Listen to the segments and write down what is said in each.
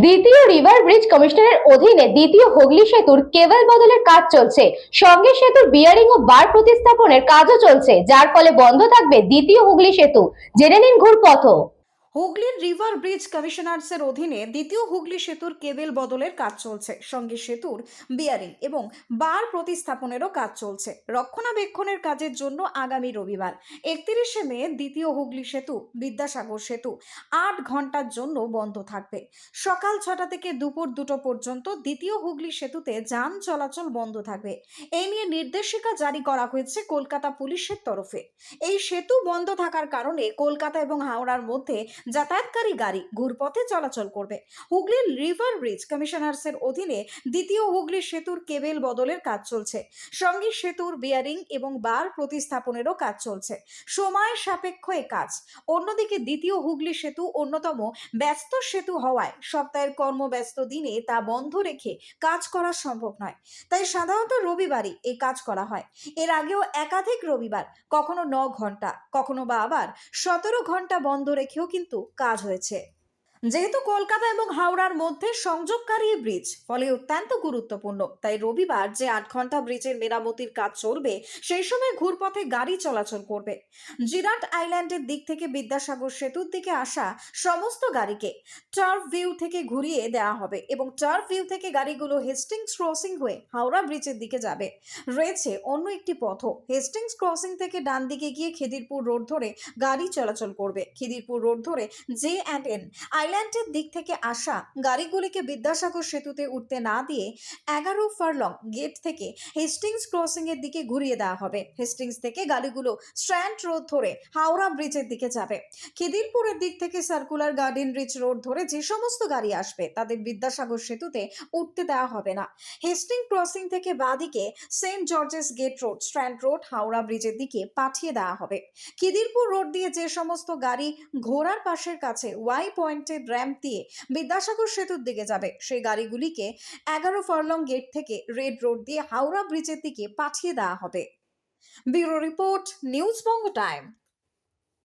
দ্বিতীয় river bridge কমিশনারের অধীনে দ্বিতীয় হুগলি সেতুর কেবল বদলের কাজ চলছে। সঙ্গে সেতুর বিয়ারিং ও বার প্রতিস্থাপনের কাজও চলছে, যার ফলে বন্ধ থাকবে দ্বিতীয় হুগলি সেতু। জেনে নিন ঘুরপথ। হুগলির রিভার ব্রিজ কমিশনার্সের অধীনে দ্বিতীয় হুগলি সেতুর কেবল বদলের কাজ চলছে। সঙ্গে সেতুর বিয়ারিং এবং বার প্রতিস্থাপনেরও কাজ চলছে। রক্ষণাবেক্ষণের কাজের জন্য আগামী রবিবার 31শে মে দ্বিতীয় হুগলি সেতু বিদ্যাসাগর সেতু 8 ঘন্টার জন্য বন্ধ থাকবে। সকাল 6টা থেকে দুপুর 2টো পর্যন্ত দ্বিতীয় হুগলি সেতুতে যান চলাচল বন্ধ থাকবে। এই নিয়ে নির্দেশিকা জারি করা হয়েছে কলকাতা পুলিশের তরফে। এই সেতু বন্ধ থাকার কারণে কলকাতা এবং হাওড়ার মধ্যে যাতায়াতকারী গাড়ি ঘুরপথে চলাচল করবে। হুগলির রিভার ব্রিজ কমিশনার্সের অধীনে দ্বিতীয় হুগলি সেতুর কেবল বদলের কাজ চলছে। সঙ্গে সেতুর বিয়ারিং এবং বার প্রতিস্থাপনেরও কাজ চলছে। সময় সাপেক্ষ এই কাজ। অন্যদিকে দ্বিতীয় হুগলি সেতু অন্যতম ব্যস্ত সেতু হওয়ায় সপ্তাহের কর্মব্যস্ত দিনে তা বন্ধ রেখে কাজ করা সম্ভব নয়। তাই সাধারণত রবিবারই এই কাজ করা হয়। এর আগেও একাধিক রবিবার কখনো 9 ঘন্টা, কখনো বা আবার 17 ঘন্টা বন্ধ রেখেও কিন্তু কাজ হয়েছে। যেহেতু কলকাতা এবং হাওড়ার মধ্যে সংযোগকারী ব্রিজ ফলে অত্যন্ত গুরুত্বপূর্ণ, তাই রবিবার যে 8 ঘন্টা ব্রিজের মেরামতির কাজ চলবে সেই সময় ঘুরপথে গাড়ি চলাচল করবে। জিরাট আইল্যান্ডের দিক থেকে বিদ্যাসাগর সেতুর দিকে আসা সমস্ত গাড়িকে টার্ফ ভিউ থেকে ঘুরিয়ে দেওয়া হবে এবং টার্ফ ভিউ থেকে গাড়িগুলো হেস্টিংস ক্রসিং হয়ে হাওড়া ব্রিজের দিকে যাবে। রয়েছে অন্য একটি পথও। হেস্টিংস ক্রসিং থেকে ডান দিকে গিয়ে খিদিরপুর রোড ধরে গাড়ি চলাচল করবে। খিদিরপুর রোড ধরে J&N আইল্যান্ডের দিক থেকে আসা গাড়িগুলিকে বিদ্যাসাগর সেতুতে উঠতে না দিয়ে 11 ফারলং গেট থেকে হেস্টিংস ক্রসিং এর দিকে ঘুরিয়ে দেওয়া হবে। হেস্টিংস থেকে গাড়িগুলো স্ট্র্যান্ড রোড ধরে হাওড়া ব্রিজের দিকে যাবে। খিদিরপুরের দিক থেকে সার্কুলার গার্ডেন রিচ রোড ধরে যে সমস্ত গাড়ি আসবে তাদের বিদ্যাসাগর সেতুতে উঠতে দেওয়া হবে না। হেস্টিং ক্রসিং থেকে বাঁদিকে saint George's gate road, strand road, Howrah ব্রিজের দিকে পাঠিয়ে দেওয়া হবে। খিদিরপুর রোড দিয়ে যে সমস্ত গাড়ি ঘোড়ার পাশের কাছে ওয়াই পয়েন্টের র্যাম্প দিয়ে বিদ্যাসাগর সেতুর দিকে যাবে সেই গাড়িগুলিকে 11 ফারলং গেট থেকে রেড রোড দিয়ে হাওড়া ব্রিজের দিকে পাঠিয়ে দেওয়া হবে। Bureau report, news Banga time.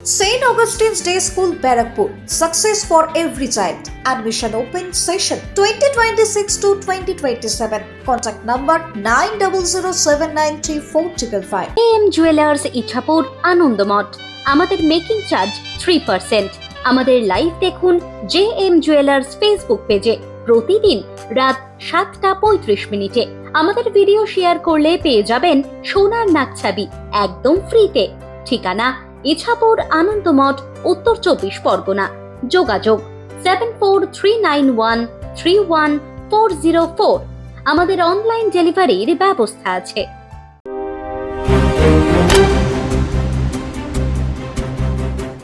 St. Augustine's Day School, Barrackpur. Success for every child. Admission open session 2026 to 2027. Contact number 9007934555. AM Jewelers Ichapur Anandamath. আমাদের মেকিং চার্জ 3%। আমাদের লাইভ দেখুন JM Jewelers ফেসবুক পেজে প্রতিদিন রাত 7:35 আমাদের ভিডিও শেয়ার করলে পেয়ে যাবেন সোনার নাকছাবি একদম ফ্রিতে। ঠিকানা ইছাপুর আনন্দমঠ, উত্তর 24 পরগনা। যোগাযোগ 7439131404। আমাদের অনলাইন ডেলিভারির ব্যবস্থা আছে।